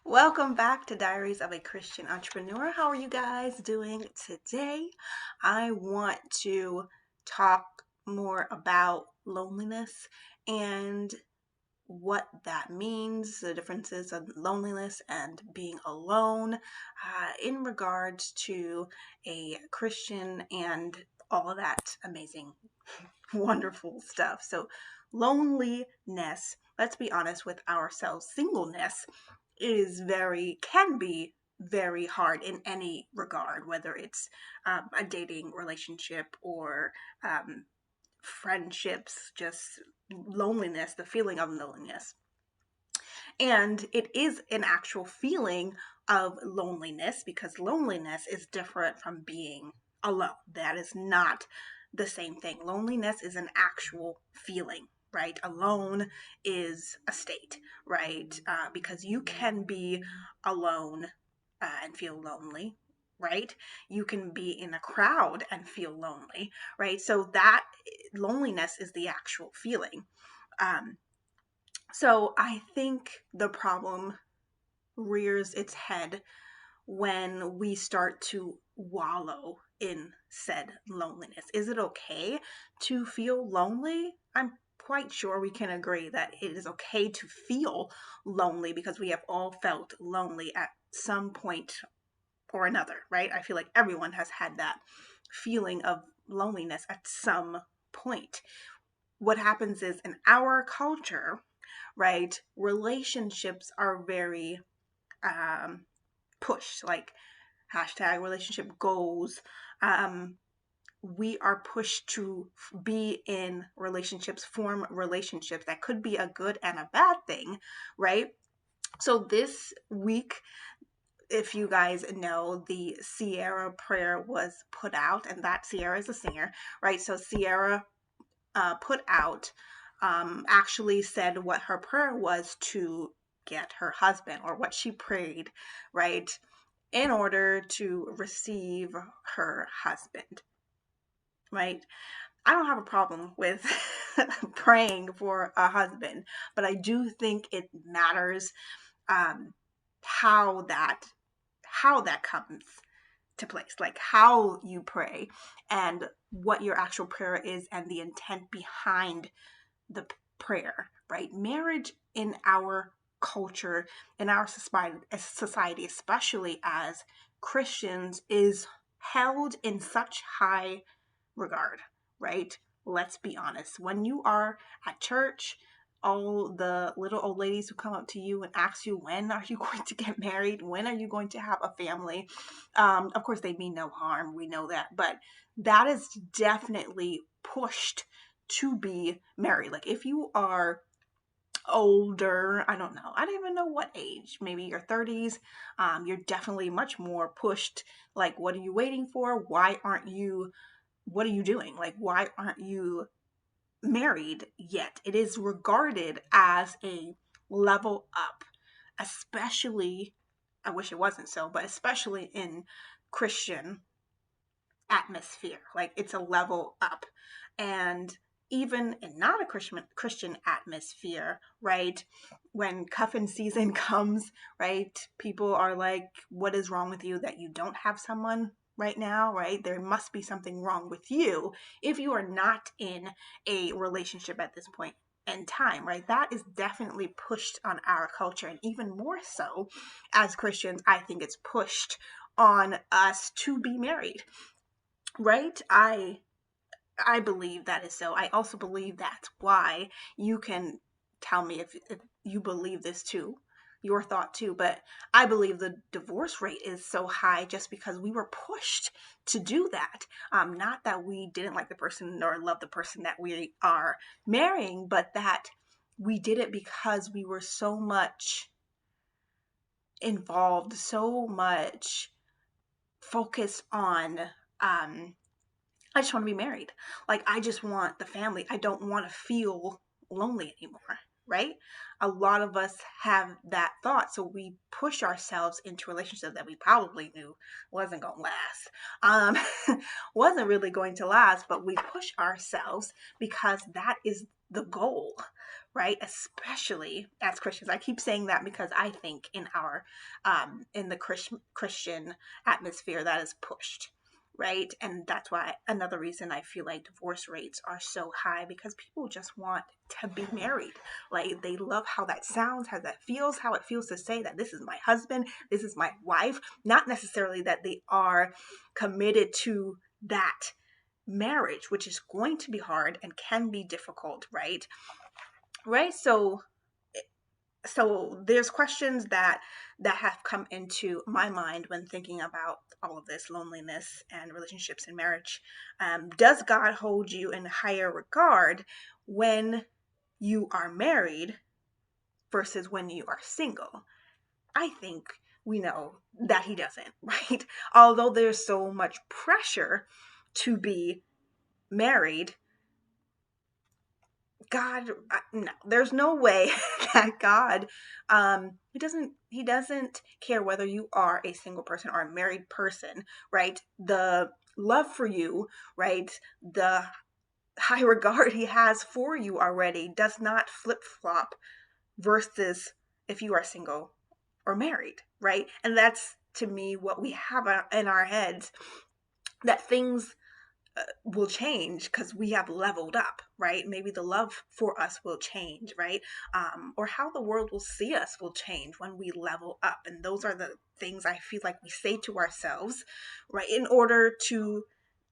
Welcome back to Diaries of a Christian Entrepreneur. How are you guys doing today? I want to talk more about loneliness and what that means, the differences of loneliness and being alone in regards to a Christian and all of that amazing, wonderful stuff. So, loneliness, let's be honest with ourselves, singleness can be very hard in any regard, whether it's a dating relationship or um, friendships, just loneliness, the feeling of loneliness. And it is an actual feeling of loneliness because loneliness is different from being alone. That is not the same thing. Loneliness is an actual feeling, right? Alone is a state, right? Because you can be alone and feel lonely, right? You can be in a crowd and feel lonely, right? So that loneliness is the actual feeling. Um, so I think the problem rears its head when we start to wallow in said loneliness. Is it okay to feel lonely? I'm quite sure we can agree that it is okay to feel lonely because we have all felt lonely at some point or another, right? I feel like everyone has had that feeling of loneliness at some point. What happens is in our culture, right, relationships are very um, pushed, like hashtag relationship goals. Um, we are pushed to be in relationships, form relationships. That could be a good and a bad thing, right? So this week, if you guys know, the Sierra prayer was put out, and that Sierra is a singer, right? So Sierra put out actually said what her prayer was to get her husband, or what she prayed, right, in order to receive her husband, right? I don't have a problem with praying for a husband, but I do think it matters um, how that comes to place, like how you pray and what your actual prayer is and the intent behind the prayer, right? Marriage in our culture, in our society, especially as Christians, is held in such high regard, right? Let's be honest. When you are at church, all the little old ladies who come up to you and ask you, when are you going to get married? When are you going to have a family? Of course, they mean no harm. We know that. But that is definitely pushed to be married. Like if you are older, I don't know, I don't even know what age, maybe your 30s, you're definitely much more pushed. Like, what are you waiting for? What are you doing? Like, why aren't you married yet? It is regarded as a level up, especially, I wish it wasn't so, but especially in Christian atmosphere. Like it's a level up. And even in not a Christian atmosphere, right? When cuffing season comes, right? People are like, what is wrong with you that you don't have someone right now, right? There must be something wrong with you if you are not in a relationship at this point in time, right? That is definitely pushed on our culture. And even more so as Christians, I think it's pushed on us to be married, right? I believe that is so. I also believe that's why. You can tell me if you believe this too, your thought too, but I believe the divorce rate is so high just because we were pushed to do that. Not that we didn't like the person or love the person that we are marrying, but that we did it because we were so much involved, so much focused on I just want to be married. Like, I just want the family. I don't want to feel lonely anymore, right? A lot of us have that thought. So we push ourselves into relationships that we probably knew wasn't going to last. Wasn't really going to last, but we push ourselves because that is the goal, right? Especially as Christians. I keep saying that because I think in our in the Christian atmosphere that is pushed, right? And that's why another reason I feel like divorce rates are so high, because people just want to be married. Like they love how that sounds, how it feels to say that this is my husband, this is my wife, not necessarily that they are committed to that marriage, which is going to be hard and can be difficult, right? Right? So there's questions that have come into my mind when thinking about all of this loneliness and relationships and marriage. Does God hold you in higher regard when you are married versus when you are single? I think we know that he doesn't, right? Although there's so much pressure to be married, God, no, there's no way that God, he doesn't care whether you are a single person or a married person, right? The love for you, right? The high regard he has for you already does not flip flop versus if you are single or married, right? And that's to me what we have in our heads, that things will change because we have leveled up, right? Maybe the love for us will change, right? Or how the world will see us will change when we level up. And those are the things I feel like we say to ourselves, right? In order to,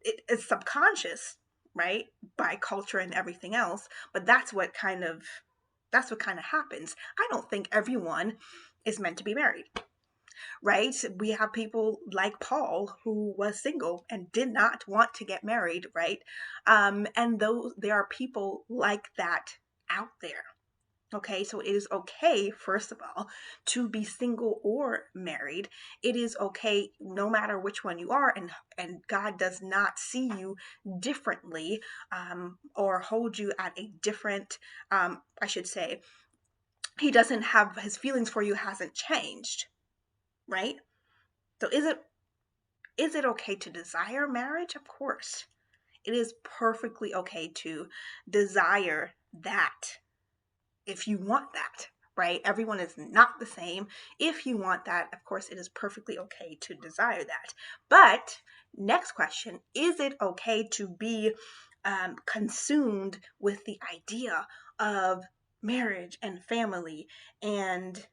it's subconscious, right? By culture and everything else. But that's what kind of happens. I don't think everyone is meant to be married, right? We have people like Paul who was single and did not want to get married, right? And those there are people like that out there. Okay, so it is okay, first of all, to be single or married. It is okay no matter which one you are, and God does not see you differently, or hold you at a different. I should say, He doesn't have his feelings for you hasn't changed, right? So is it okay to desire marriage? Of course. It is perfectly okay to desire that if you want that, right? Everyone is not the same. If you want that, of course, it is perfectly okay to desire that. But next question, is it okay to be consumed with the idea of marriage and family and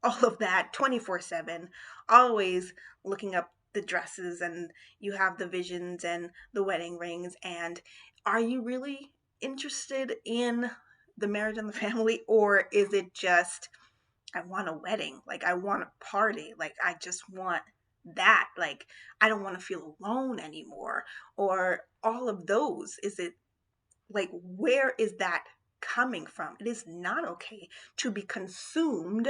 all of that 24/7, always looking up the dresses, and you have the visions and the wedding rings, and are you really interested in the marriage and the family, or is it just I want a wedding, like I want a party, like I just want that, like I don't want to feel alone anymore, or all of those? Is it like, where is that coming from? It is not okay to be consumed.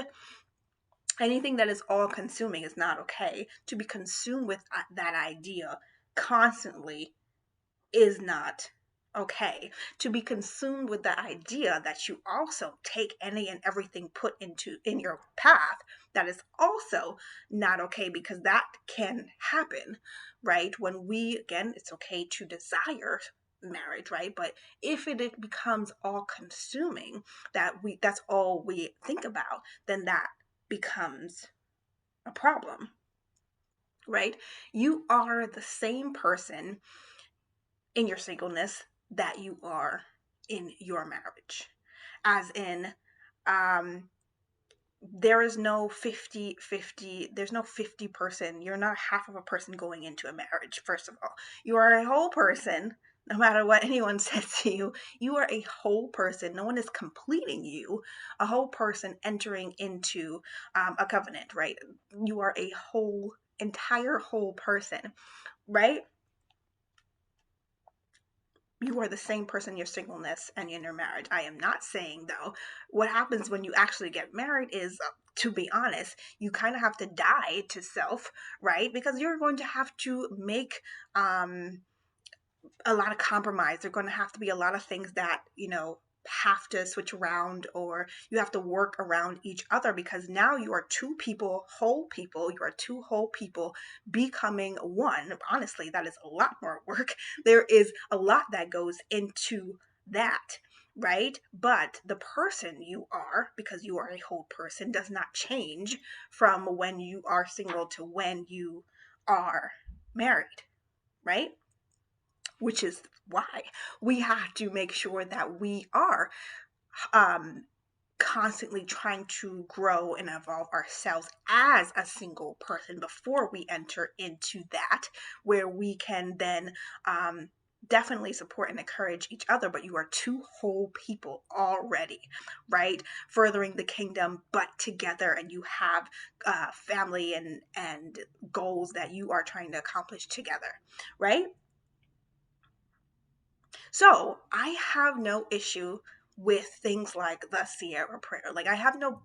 Anything that is all consuming is not okay. To be consumed with that idea constantly is not okay. To be consumed with the idea that you also take any and everything put into in your path, that is also not okay, because that can happen, right? When we, again, it's okay to desire marriage, right? But if it becomes all consuming, that's all we think about, then that becomes a problem, right? You are the same person in your singleness that you are in your marriage. As in, um, there is no 50-50. There's no 50 person. You're not half of a person going into a marriage, first of all. You are a whole person. No matter what anyone says to you, you are a whole person. No one is completing you. A whole person entering into a covenant, right? You are a whole, entire whole person, right? You are the same person in your singleness and in your marriage. I am not saying, though, what happens when you actually get married is, to be honest, you kind of have to die to self, right? Because you're going to have to make a lot of compromise. There are going to have to be a lot of things that, have to switch around, or you have to work around each other, because now you are two people, whole people. You are two whole people becoming one. Honestly, that is a lot more work. There is a lot that goes into that, right? But the person you are, because you are a whole person, does not change from when you are single to when you are married, right? Which is why we have to make sure that we are um, constantly trying to grow and evolve ourselves as a single person before we enter into that, where we can then definitely support and encourage each other, but you are two whole people already, right? Furthering the kingdom, but together, and you have family and goals that you are trying to accomplish together, right? So I have no issue with things like the Sierra prayer. Like, I have no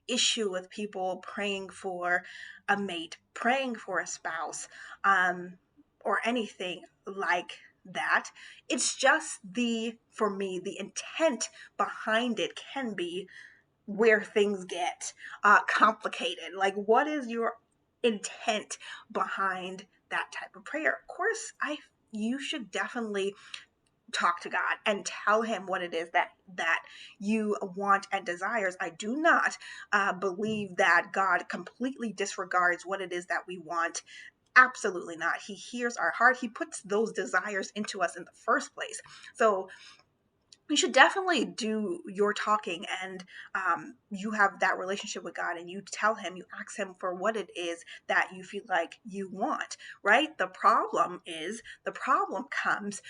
issue with people praying for a mate, praying for a spouse, or anything like that. It's just for me, the intent behind it can be where things get complicated. Like, what is your intent behind that type of prayer? Of course, you should definitely talk to God and tell him what it is that you want and desires. I do not believe that God completely disregards what it is that we want. Absolutely not. He hears our heart. He puts those desires into us in the first place. So you should definitely do your talking, and you have that relationship with God, and you tell him, you ask him for what it is that you feel like you want, right? The problem comes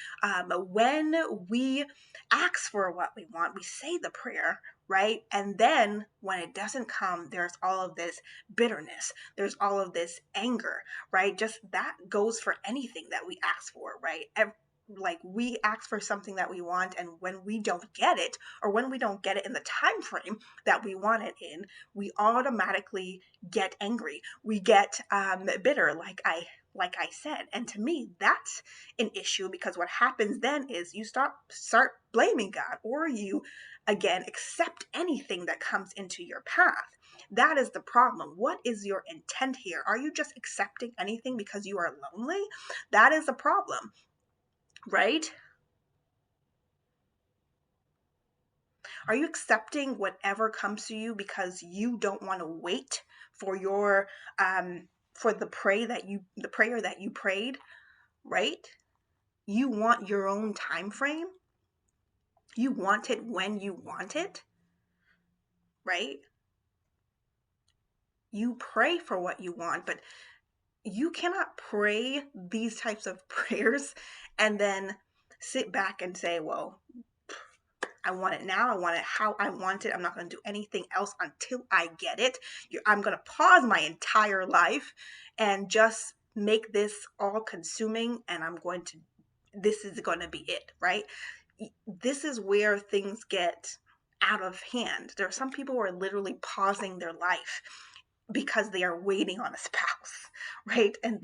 when we ask for what we want, we say the prayer, right? And then when it doesn't come, there's all of this bitterness, there's all of this anger, right? Just that goes for anything that we ask for, right? Like, we ask for something that we want, and when we don't get it, or when we don't get it in the time frame that we want it in, we automatically get angry, we get bitter, like I said. And to me, that's an issue, because what happens then is you start blaming God, or you again accept anything that comes into your path. That is the problem. What is your intent here? Are you just accepting anything because you are lonely? That is a problem, right? Are you accepting whatever comes to you because you don't want to wait for your for the prayer that you prayed, right? You want your own time frame. You want it when you want it, right? You pray for what you want, but you cannot pray these types of prayers and then sit back and say, well, I want it now. I want it how I want it. I'm not going to do anything else until I get it. I'm going to pause my entire life and just make this all consuming. And this is going to be it, right? This is where things get out of hand. There are some people who are literally pausing their life because they are waiting on a spouse, right? And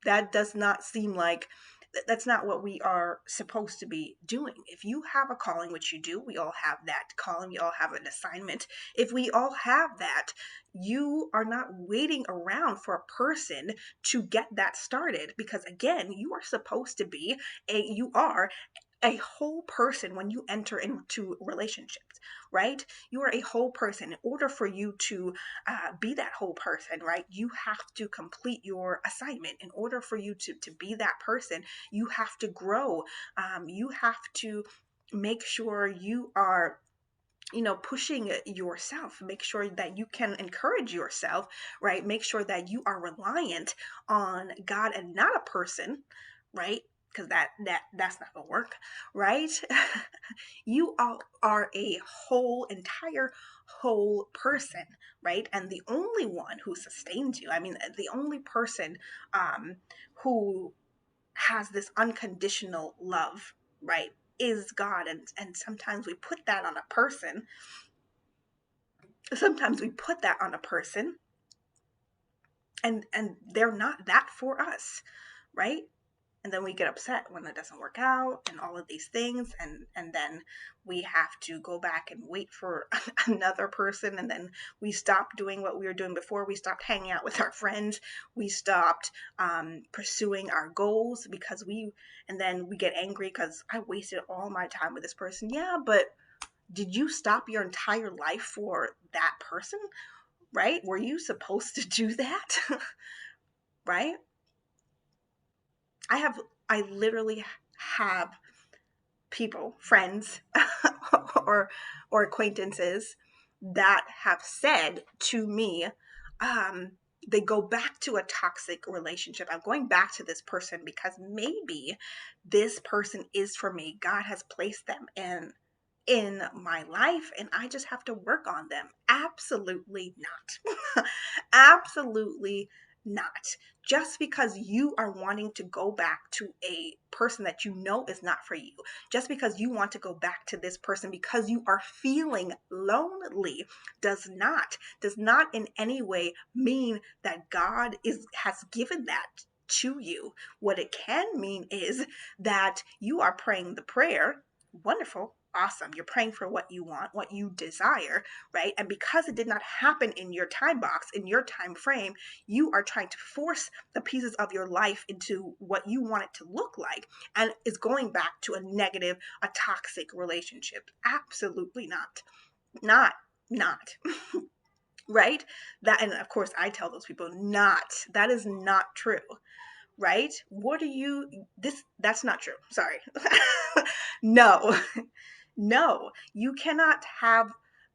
that does not seem like, that's not what we are supposed to be doing. If you have a calling, which you do, we all have that calling, we all have an assignment. If we all have that, you are not waiting around for a person to get that started, because again, you are a whole person when you enter into relationships, right? You are a whole person. In order for you to be that whole person, right, you have to complete your assignment. In order for you to be that person, you have to grow. You have to make sure you are, pushing yourself. Make sure that you can encourage yourself, right? Make sure that you are reliant on God and not a person, right? Because that's not gonna work, right? You all are a entire whole person, right? And the only one who sustains you, I mean, the only person who has this unconditional love, right, is God. And sometimes we put that on a person. Sometimes we put that on a person, and they're not that for us, right? And then we get upset when it doesn't work out and all of these things, and then we have to go back and wait for another person, and then we stop doing what we were doing before. We stopped hanging out with our friends. We stopped pursuing our goals and then we get angry because I wasted all my time with this person. Yeah, but did you stop your entire life for that person? Right? Were you supposed to do that? Right? I literally have people, friends, or acquaintances that have said to me, um, they go back to a toxic relationship. I'm going back to this person because maybe this person is for me. God has placed them in my life and I just have to work on them. Absolutely not. Absolutely not. Just because you are wanting to go back to a person that you know is not for you, just because you want to go back to this person because you are feeling lonely, does not in any way mean that God has given that to you. What it can mean is that you are praying the prayer. Wonderful, awesome. You're praying for what you want, what you desire, right? And because it did not happen in your time box, in your time frame, you are trying to force the pieces of your life into what you want it to look like, and is going back to a negative, a toxic relationship. Absolutely not. Not, not. Right? That, and of course I tell those people, not. That is not true. Right? What are you, that's not true. Sorry. No. No, you cannot have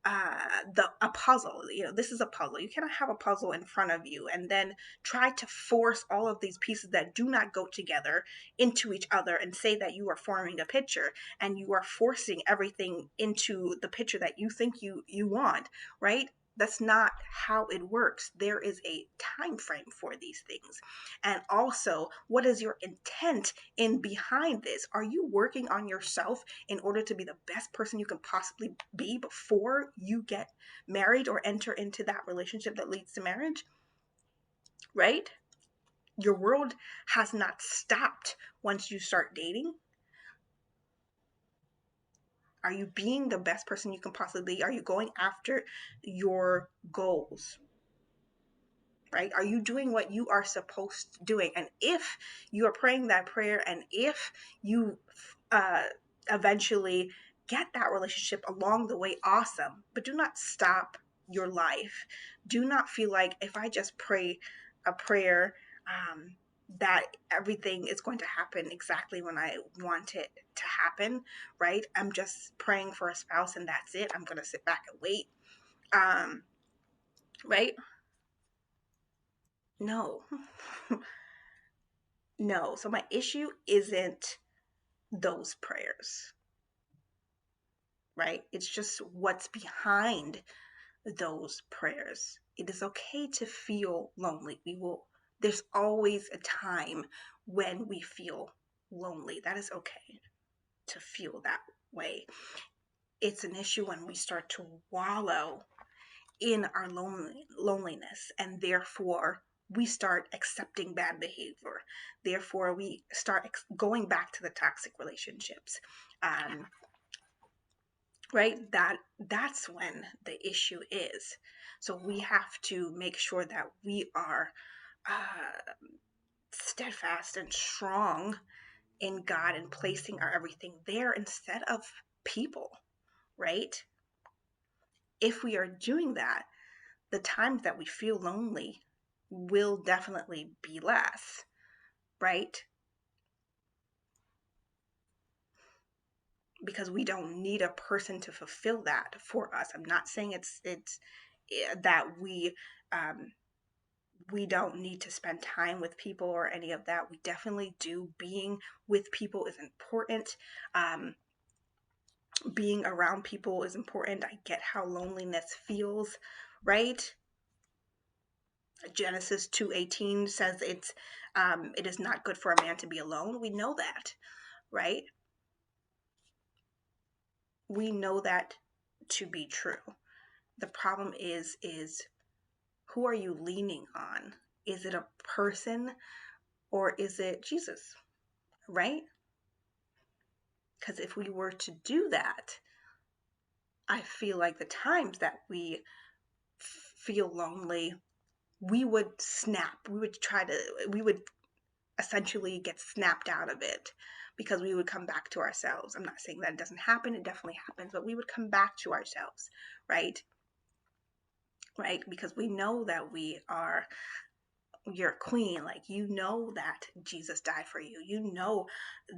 a puzzle. This is a puzzle. You cannot have a puzzle in front of you and then try to force all of these pieces that do not go together into each other and say that you are forming a picture and you are forcing everything into the picture that you think you want, right? That's not how it works. There is a time frame for these things. And also, what is your intent in behind this? Are you working on yourself in order to be the best person you can possibly be before you get married or enter into that relationship that leads to marriage? Right? Your world has not stopped once you start dating. Are you being the best person you can possibly be? Are you going after your goals? Right? Are you doing what you are supposed to doing? And if you are praying that prayer, and if you uh, eventually get that relationship along the way, awesome. But do not stop your life. Do not feel like if I just pray a prayer, that everything is going to happen exactly when I want it to happen, right? I'm just praying for a spouse and that's it. I'm going to sit back and wait. Right? No. No. So my issue isn't those prayers, right? It's just what's behind those prayers. It is okay to feel lonely. There's always a time when we feel lonely. That is okay to feel that way. It's an issue when we start to wallow in our loneliness, and therefore we start accepting bad behavior. Therefore we start going back to the toxic relationships. um, right? That's when the issue is. So we have to make sure that we are uh, steadfast and strong in God and placing our everything there instead of people, right? If we are doing that, the times that we feel lonely will definitely be less, right? Because we don't need a person to fulfill that for us. I'm not saying it's that um, we don't need to spend time with people or any of that. We definitely do. Being with people is important. Um, Being around people is important. I get how loneliness feels, right? Genesis 2:18 says it is not good for a man to be alone. We know that, right? We know that to be true. The problem is who are you leaning on? Is it a person or is it Jesus? right? Because if we were to do that, I feel like the times that we feel lonely, we would snap. We would essentially get snapped out of it because we would come back to ourselves. I'm not saying that it doesn't happen, it definitely happens, but we would come back to ourselves, right? Right? Because we know that you're a queen, like you know that Jesus died for you. You know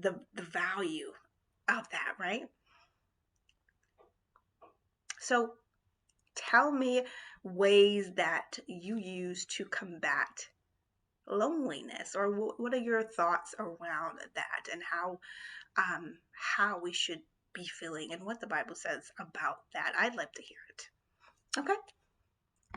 the value of that, right? So tell me ways that you use to combat loneliness, or what are your thoughts around that, and how we should be feeling and what the Bible says about that. I'd like to hear it. Okay.